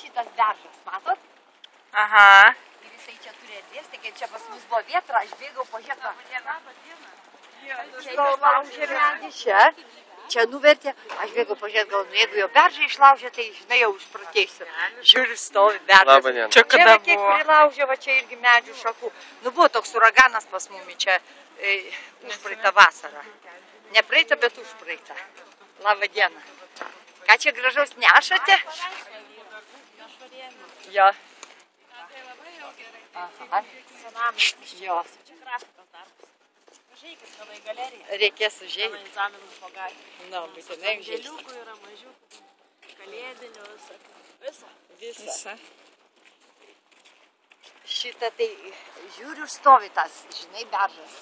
šitas beržas, matot? Aha. Ir jisai čia turi erdvės, taigi čia pas mus buvo vietra, aš bėgau po žietą. Čia laužė medį čia, čia nuvertė, aš bėgau po žietą, gal jeigu jo beržą išlaužė, tai žinai jau užprotėsiu. Žiūriu, stovi beržas. Čia kada kiek buvo? prilaužė, va čia irgi medžių šakų. Nu buvo toks uraganas pas mumi čia užpraeitą vasarą. Ne praeitą, bet užpraeitą. Labą dieną. Ką čia gražaus nešate? Jo. Aha. Jo. Užeikit kada į galeriją. Reikės užeiti. Ten egzaminus po gatvę. Nu, būtinai užeisi. Gėliukų yra mažiukų. Kalėdinių, visą. Visa. Šitą tai žiūriu stovi tas, žinai, beržas.